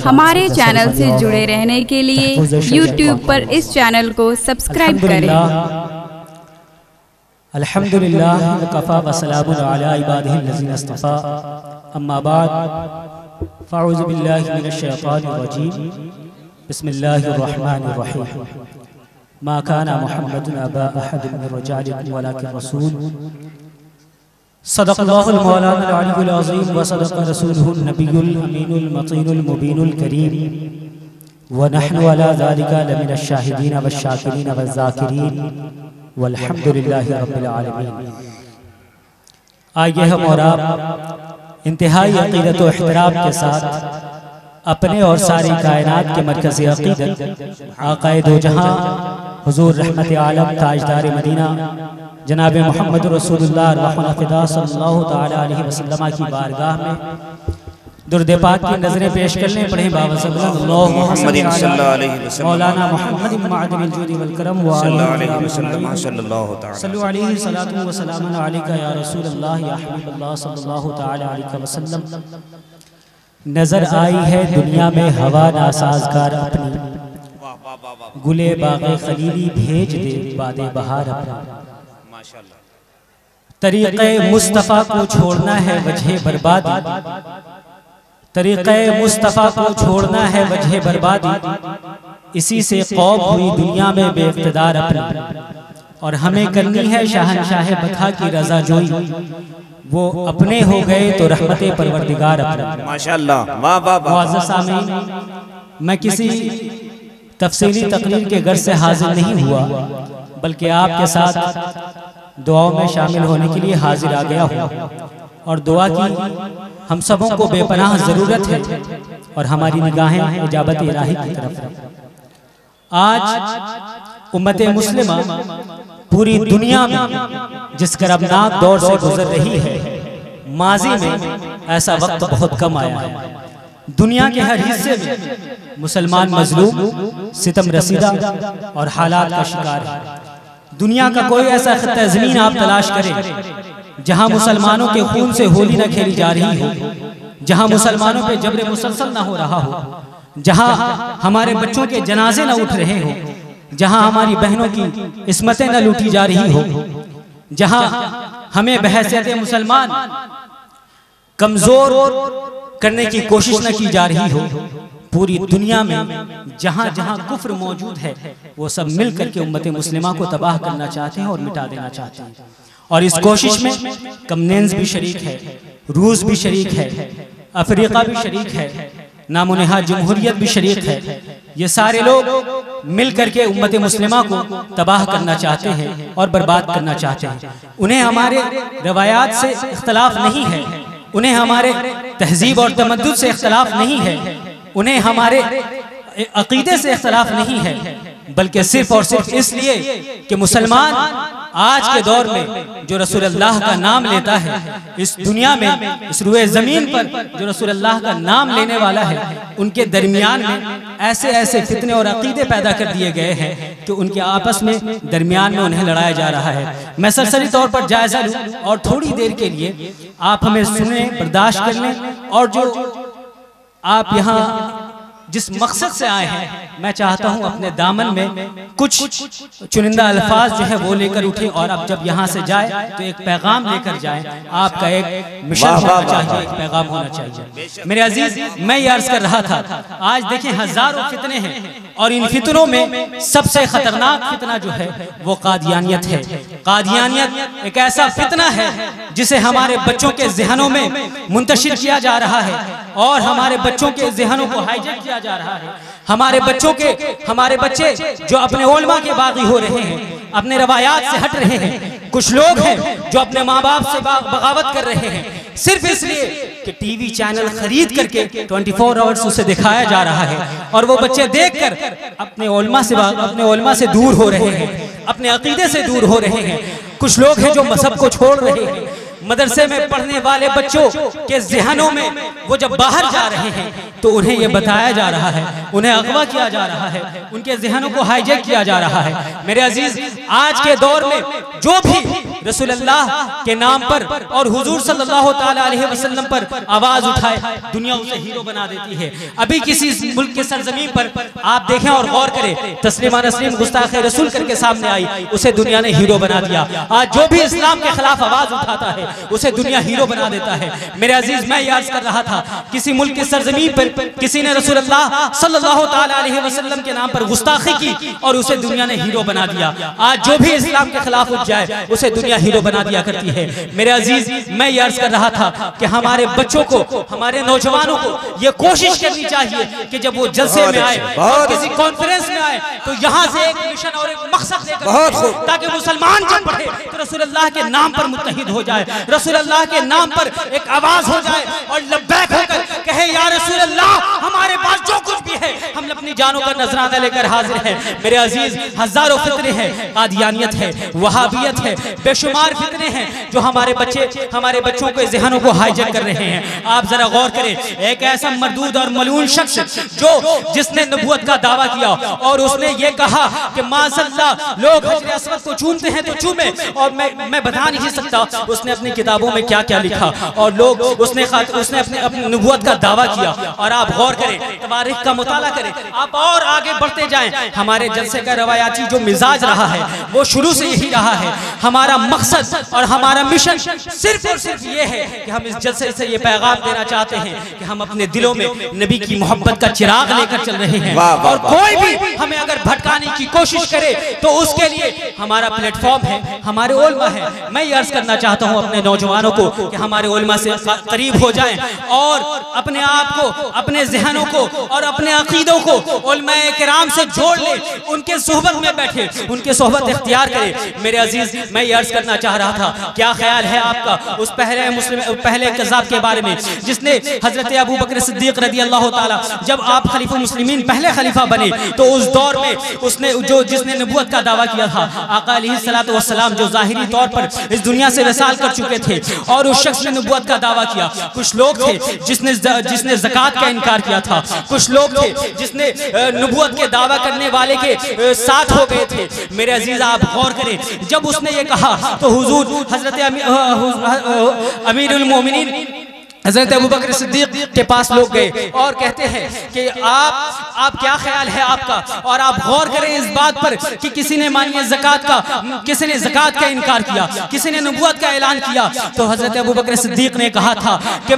हमारे चैनल से जुड़े रहने के लिए YouTube पर इस चैनल को सब्सक्राइब करें। अल्हम्दुलिल्लाह वकफ़ा वसलामुन अला इबादिहिल्लज़ीना इस्तफ़ा, अम्मा बाद, फ़अऊज़ु बिल्लाहि मिनश शैतानिर रजीम, बिस्मिल्लाहिर रहमानिर रहीम। मा काना मुहम्मदुन अबा अहदिन मिन रिजालिकुम वलाकिन रसूल सदक़ल्लाहुल मौलाना अल-अलीयुल अज़ीम व सदक़ रसूलुहुन नबियुल अमीनुल मतीनुल मुबीनुल करीम व नहनु अला ज़ालिका लमिनश शाहिदीन वश-शाकिरीन वज़-ज़ाकिरीन वल्हम्दुलिल्लाहि रब्बिल आलमीन। आइए हम और आप इंतहाई अक़ीदत व इहतराम के साथ अपने और सारी कायनात के मरकज़ी अक़ीदत आक़ाए दो जहां हुज़ूर रहमत आलम ताजदार मदीना जनाब मोहम्मद रसूलुल्लाह रुहुल फ़िदा सल्लल्लाहु तआला अलैहि वसल्लम की बारगाह में दुर्द पाक की नज़रें पेश करने पड़े मौलाना मोहम्मद मादनिल जूदी वल करम व सल्लल्लाहु अलैहि वसल्लम अलैका या रसूलल्लाह या हबीबल्लाह सल्लल्लाहु तआला अलैहि वसल्लम। नजर आई है दुनिया में हवा नासाज़गार अपनी, गुले बाग़े खलीली भेज दे बादे बहार अपनी। तरीक़े मुस्तफ़ा को छोड़ना है वजह बर्बादी, तरीक़े मुस्तफ़ा को छोड़ना है वजह बर्बादी, इसी से कौम हुई दुनिया में बेइक़्तिदार अपनी। और हमें करनी है शहंशाह बता की रज़ा जोई, वो अपने हो गए तो रहमते परवरदिगार अपनी। माशाअल्लाह, वाह वाह वाह। मुअज़्ज़ज़ सामीन, मैं किसी तफसीली तकरीर के गर्ज से हाजिर नहीं हुआ, बल्कि आपके साथ दुआओं में शामिल होने के लिए हाजिर आ गया हूँ। और दुआ की हम सबों को बेपनाह ज़रूरत है और हमारी निगाहें इजाबत इलाही की तरफ है। आज उम्मत मुस्लिमा पूरी दुनिया में जिस करबनाक दौर से गुजर रही है, माजी में ऐसा वक्त बहुत कम आया है। दुनिया के हर हिस्से में मुसलमान मजलूम, सितम रसीदा और हालात का शिकार है। दुनिया का कोई ऐसा खित्ता ज़मीन आप तलाश करें जहां मुसलमानों के खून से होली न खेली जा रही हो, जहां मुसलमानों पे जबरे मुसलसल न हो रहा हो, जहां हमारे बच्चों के जनाजे न उठ रहे हो, जहां हमारी बहनों की इस्मतें न लूटी जा रही हो, जहां हमें बहैसियत मुसलमान कमजोर करने की कोशिश न की जा रही हो। पूरी दुनिया में जहां जहां कुफ्र मौजूद है, वो सब मिल करके उम्मत मुस्लिमा को तबाह करना चाहते हैं और मिटा देना चाहते हैं। और इस कोशिश में कम्युनिस्ट भी शरीक है, रूस भी शरीक है, अफ्रीका भी शरीक है, नामो नेहाद जमहूरियत भी शरीक है। ये सारे लोग मिल करके उम्मत मुस्लिमा को तबाह करना चाहते हैं और बर्बाद करना चाहते हैं। उन्हें हमारे रवायात से इख्तलाफ नहीं है, उन्हें हमारे तहजीब और तमद्दुद से इख्तलाफ नहीं है, उन्हें हमारे अकीदे से इख्तलाफ नहीं है, बल्कि सिर्फ और सिर्फ इसलिए कि मुसलमान आज के दौर में जो रसूलुल्लाह का नाम लेता है, इस दुनिया में इस रुए ज़मीन पर जो रसूलुल्लाह का नाम लेने वाला है, उनके दरमियान में ऐसे ऐसे फितने और अकीदे पैदा कर दिए गए हैं कि उनके आपस में दरमियान में उन्हें लड़ाया जा रहा है। मैं सरसरी तौर पर जायजा लूँ और थोड़ी देर के लिए आप हमें सुने, बर्दाश्त कर लें। और जो आप यहाँ जिस मकसद से आए हैं, मैं चाहता हूं अपने दामन में कुछ चुनिंदा अल्फाज जो है वो लेकर उठे, और अब जब यहाँ से जाए तो एक पैगाम लेकर जाए। आपका एक मिशन होना चाहिए, एक पैगाम होना चाहिए। मेरे अजीज, मैं ये अर्ज कर रहा था, आज देखें हजारों फितने हैं और इन फितनों में सबसे खतरनाक फितना जो है वो कादियानियत है। कादियानियत एक ऐसा फितना है जिसे हमारे बच्चों के ज़हनों में मुंतशिर किया जा रहा है और हमारे बच्चों के ज़हनों को हाईजैक किया जा रहा है। हमारे बच्चे जो अपने उलमा के बागी हो रहे हैं, अपने रवायात से हट रहे हैं। कुछ लोग हैं जो अपने माँ बाप से बगावत कर रहे हैं सिर्फ इसलिए कि टीवी चैनल खरीद करके 24 आवर्स उसे दिखाया जा रहा है, और वो बच्चे देखकर अपने उलमा से दूर हो रहे हैं, अपने अकीदे से दूर हो रहे हैं। कुछ लोग हैं जो मजहब को छोड़ रहे हैं। मदरसे में पढ़ने वाले बच्चों के ज़हनों में वो जब बाहर जा रहे हैं तो उन्हें ये बताया जा रहा है, उन्हें अगवा किया जा रहा है, उनके ज़हनों को हाईजैक किया जा रहा है। मेरे अजीज, आज के दौर में जो भी रसूलुल्लाह के नाम पर और हुजूर सल्लल्लाहु ताला अलैहि वसल्लम पर आवाज उठाए, दुनिया उसे हीरो बना देती है। अभी किसी मुल्क के सरजमीन पर आप देखें और गौर करें, तस्लीमा नसरीन गुस्ताख रसूल करके सामने आई, उसे दुनिया ने हीरो बना दिया। आज जो भी इस्लाम के खिलाफ आवाज उठाता है उसे दुनिया हीरो बना देता है। मेरे अजीज, मैं याद कर रहा था, किसी मुल्क की सरजमीन पर किसी ने रसूलुल्लाह सल्लल्लाहु ताला अलैहि वसल्लम के नाम पर गुस्ताखी की और उसे दुनिया ने हीरो बना दिया। आज जो भी इस्लाम के खिलाफ उठ जाए उसे दुनिया हीरो बना दिया करती है। मेरे अजीज, मैं ये अर्ज कर रहा था कि हमारे बच्चों को, हमारे नौजवानों को ये कोशिश करनी चाहिए कि जब वो जलसे में आए, किसी कॉन्फ्रेंस में आए, तो यहाँ से एक मिशन और एक मकसद लेकर, ताकि मुसलमान जब पढ़े तो रसूलुल्लाह के नाम पर मुत्तहिद हो जाए, रसूलुल्लाह के नाम पर एक आवाज हो जाए और लब्बैक होकर कहे, या रसूलुल्लाह, हमारे पास जो कुछ भी है हम अपनी जानों का नजराना लेकर हाजिर हैं। मेरे अजीज, हजारों फितने हैं, कादियानियत है, वहाबियत है, बेशुमार फितने हैं जो हमारे बच्चों के ज़हनों को हाईजैक कर रहे हैं। आप जरा गौर करें, एक ऐसा मरदूद और मलून शख्स जिसने नबूवत का दावा किया और उसने ये कहा कि माशअल्लाह लोग हजर अस्वद को चूमते हैं तो चूमे, और मैं बता नहीं सकता उसने अपनी किताबों में क्या क्या लिखा, और लोग उसने अपनी नबूवत का दावा किया। और आप गौर करें, तवारीख का मुताला करें, आप और आगे बढ़ते जाएं। हमारे जलसे का रवायाती जो मिजाज रहा है वो शुरू से यही रहा है। हमारा मकसद और हमारा मिशन सिर्फ और सिर्फ ये है कि हम इस जलसे से ये पैगाम देना चाहते हैं कि हम अपने दिलों में नबी की मोहब्बत का चिराग लेकर चल रहे हैं, और कोई भी हमें अगर भटकाने की कोशिश करे तो उसके लिए हमारा प्लेटफॉर्म है, हमारे उलमा है। मैं ये अर्ज करना चाहता हूँ अपने नौजवानों को कि हमारे उलमा से करीब हो जाएं और अपने आप को, अपने ज़हनों को और अपने अकीदों को उलमाए किराम से जोड़ ले, उनके सोहबत में बैठे, उनके सोहबत इख्तियार करे। मेरे अजीज, मैं ये अर्ज करना चाह रहा था, क्या ख्याल है आपका उस पहले कज़ाब के बारे में जिसने हजरत अबू बकर सिद्दीक रज़ी अल्लाह ताला, जब आप खलीफा मुस्लिमीन पहले खलीफा बने तो उस दौर में जिसने नबूवत का दावा किया था, आका अलैहिस्सलातु वस्सलाम जो ज़ाहिरी तौर पर इस दुनिया से विसाल कर चुके थे, और उस शख्स ने नबूवत का दावा किया। कुछ लोग थे जिसने ज़कात का इनकार किया था, कुछ लोग थे जिसने नबूवत के दावा करने वाले के साथ हो गए थे। मेरे अजीज, आप गौर करें, जब उसने ये कहा तो हुजूर हजरत अमीरुल मोमिनीन हज़रत अबू बकर सिद्दीक के पास लोग गए और कहते हैं कि आप क्या ख्याल है आपका। और आप गौर करें इस बात पर कि किसी ने मानिए किसी ने ज़कात का इनकार किया, किसी ने नबूवत का ऐलान किया, तो हज़रत अबू बकर सिद्दीक ने कहा था कि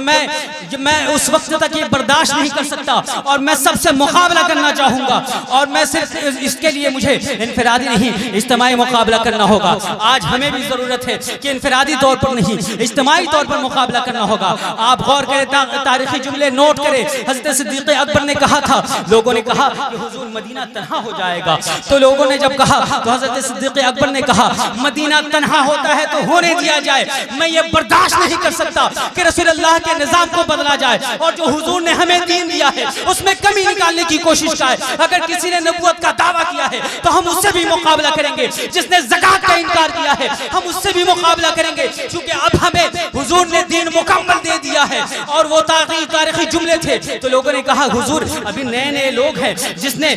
मैं उस वक्त तक ये बर्दाश्त नहीं कर सकता और मैं सबसे मुकाबला करना चाहूँगा, और मैं सिर्फ इसके लिए मुझे इनफरादी नहीं इज्तिमाई मुकाबला करना होगा। आज हमें भी ज़रूरत है कि इनफरादी तौर पर नहीं, इज्तिमाई तौर पर मुकाबला करना होगा। आप गौर करें, तारीखी जुमले नोट करें। हज़रत सिद्दीक़ अकबर ने कहा था, लोगों ने कहा कि हुजूर मदीना तन्हा हो जाएगा, तो लोगों ने जब कहा तो हज़रत सिद्दीक़ अकबर ने कहा मदीना तन्हा होता है तो होने दिया जाए, मैं ये बर्दाश्त नहीं कर सकता कि रसूलुल्लाह के निज़ाम को बदला जाए, और जो हुजूर ने हमें दीन दिया है उसमें कमी निकालने की कोशिश का है। अगर किसी ने नबूवत का दावा किया है तो हम उससे भी मुकाबला करेंगे, जिसने ज़कात का इनकार किया है हम उससे भी मुकाबला करेंगे, क्योंकि अब हमें हुजूर ने दीन मुकम्मल दे दिया है। और वो तारीखी जुमले थे, तो लोगों ने कहा हुजूर अभी नए लोग हैं जिसने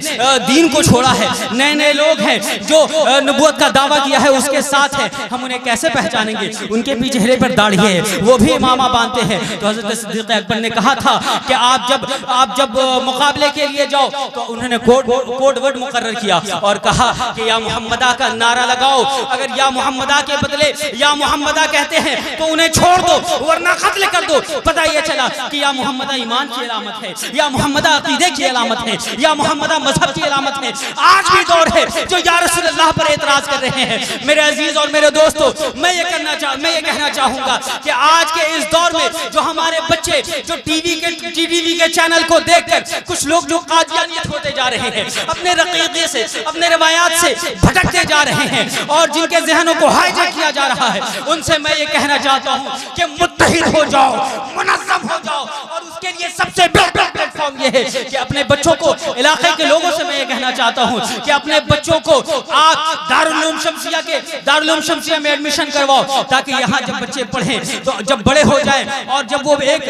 दीन को छोड़ा है, नए लोग हैं जो नबूवत का दावा किया है उसके साथ है, हम उन्हें कैसे पहचानेंगे, उनके भी चेहरे पर दाढ़ी है, वो भी इमामा बांधते हैं। तो हज़रत सिद्दीक़ अकबर ने कहा था कि आप जब मुकाबले के लिए जाओ तो उन्होंने कोड वर्ड मुकर्रर किया और कहा कि या मोहम्मदा का नारा लगाओ, अगर या मोहम्मदा के बदले या मोहम्मदा कहते हैं तो उन्हें छोड़ दो वरना कत्ल कर दो। पता ये चला कि या मोहम्मदा ईमान की अलामत है, या मोहम्मदा अकीदे की अलामत है, या मोहम्मदा मजहब की अलामत है। आज भी दौर है जो या रसूलुल्लाह पर एतराज कर रहे हैं। मेरे अजीज और मेरे दोस्तों, मैं ये कहना चाहूंगा कि आज के इस दौर में जो हमारे बच्चे जो टीवी के चैनल को देखकर कुछ लोग जो कादियानियत होते जा रहे हैं, अपने रकीक़े से, अपने रवायात से भटकते जा रहे हैं और जिनके ज़हनों को हाईजैक किया जा रहा है, उनसे मैं ये कहना चाहता हूँ कि मुत्तहिद हो जाओ, मुनज़्ज़म हो जाओ। और उसके लिए सबसे बेहतर प्लेटफॉर्म ये है कि अपने बच्चों को, इलाके के लोगों से मैं ये कहना चाहता हूँ कि अपने बच्चों को आप दारुल उलूम शमसिया में एडमिशन करवाओ, ताकि यहाँ जब बच्चे पढ़ें तो जब बड़े हो जाएं और जब वो एक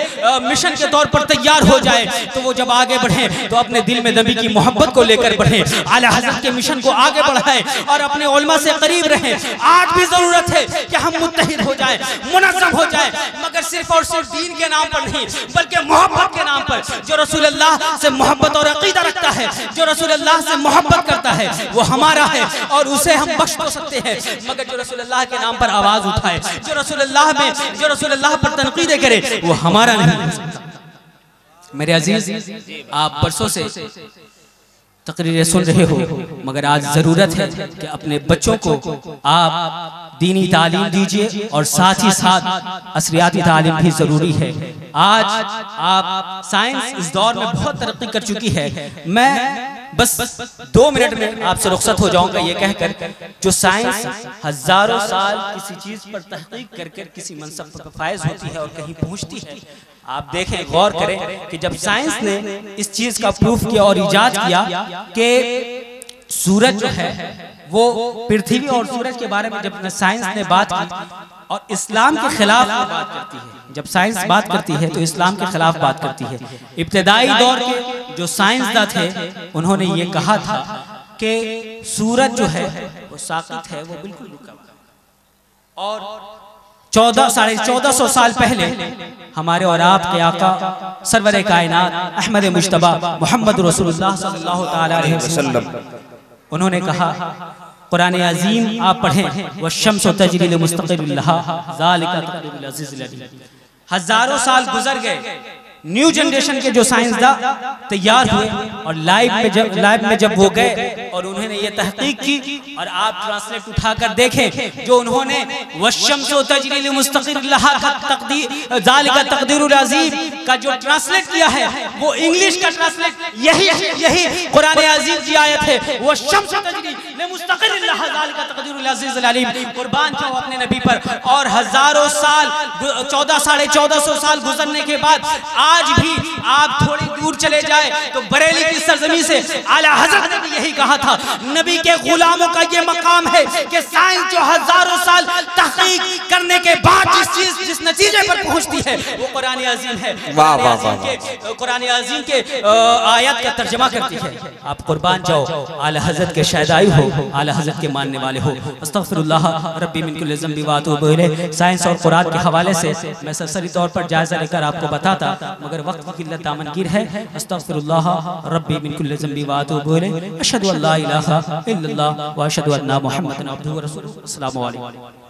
मिशन के तौर पर तैयार हो जाए तो वो जब आगे बढ़ें तो अपने दिल में नबी की मोहब्बत को लेकर बढ़ें, आला हज़रत के मिशन को आगे बढ़ाएं और अपने उलमा से करीब रहें। आज भी जरूरत है कि हम मुत्तहिद हो जाएं, मुनज़्ज़म हो जाएं, मगर सिर्फ और सिर्फ दीन के नाम पर नहीं, बल्कि मोहब्बत के नाम पर। जो रसूलुल्लाह से मोहब्बत और अकीदा रखता है, जो रसूलुल्लाह से मोहब्बत करता है, वो हमारा है और उसे हम बख्श तो सकते हैं, मगर जो रसूलुल्लाह के नाम पर आवाज उठाए, जो रसूलुल्लाह पर तनकीदें करे, वो हमारा नहीं। मेरे अजीज, आप बरसों से तकरीरें सुन रहे हो, मगर आज जरूरत है कि अपने बच्चों को आप दीनी तालीम दीजिए और साथ ही साथ असरियाती तालीम भी जरूरी है। आज आप साइंस इस दौर में बहुत तरक्की कर चुकी है। मैं बस 2 मिनट में आपसे रुखसत हो जाऊंगा ये कहकर, जो साइंस हजारों साल किसी चीज पर तहकीक करके किसी मनसब पर फायज होती है और कहीं पहुंचती है। आप देखें, गौर करें कि जब साइंस ने इस चीज का प्रूफ किया और इजाद किया कि सूरज जो है वो पृथ्वी और सूरज के बारे में जब साइंस ने बात की और इस्लाम के खिलाफ बात करती है, जब साइंस बात करती है तो इस्लाम के खिलाफ बात करती है। इब्तिदाई दौर के जो साइंसदान थे उन्होंने ये कहा था कि सूरज जो है वो साकित है, वो बिल्कुल रुका हुआ। और 1400 साल पहले हमारे और आपके आका सरवरे कायनात अहमद मुज्तबा मोहम्मद रसूलुल्लाह सल्लल्लाहु तआला अलैहि वसल्लम, उन्होंने कहा, कुरान अजीम आप पढ़ें, वश्शम्सु तजरी लिमुस्तक़िरिन लहा ज़ालिका तक़दीरुल अज़ीज़िल अलीम। हजारों साल गुजर गए, न्यू जनरेशन के जो साइंसदान तैयार हुए और लाइव में जब वो गए और उन्होंने ये तहकीक की, और आप ट्रांसलेट उठाकर देखें जो उन्होंने वश्शम्सु तजरी लिमुस्तक़िरिन लहा का तक़दीर ज़ालिका तक़दीरुल अज़ीम का जो ट्रांसलेट किया है वो इंग्लिश का ट्रांसलेट यही कुरान अज़ीम की आयत है, वश्शम्सु तजरी लिमुस्तक़िरिन लहा ज़ालिका तक़दीरुल अज़ीज़िल अलीम। कुर्बान जाओ अपने नबी पर। और हजारों साल 1400 साल गुजरने के बाद आज भी आप थोड़ी दूर चले जाए तो बरेली की सरजमी से आला हज़रत ने यही कहा था, नबी के गुलामों का ये मकाम है कि साइंस जो हजारों साल तहकीक करने के बाद जिस नतीजे पर पहुंचती है वो कुरान अज़ीम है। कुरान अज़ीम के आयत का तर्जमा करती है। आप कुर्बान जाओ, आला हज़रत के शहदाई हो, आला हज़रत के मानने वाले हो। अस्तग़फिरुल्लाह रब्बी मिन कुल्लि ज़ंबि व अतूबु इलैह। साइंस और कुरान के हवाले से मैं सरसरी तौर पर जायजा लेकर आपको बताता, मगर वक्त की किल्लत दामनगीर है। अस्तग़फिरुल्लाह रब्बी मिन कुल्लि ज़ंबि व अतूबु इलैह। अशहदु अल्ला इलाहा इल्लल्लाह व अशहदु अन्ना मुहम्मदन अब्दुहु व रसूलुहु। अस्सलामु अलैकुम।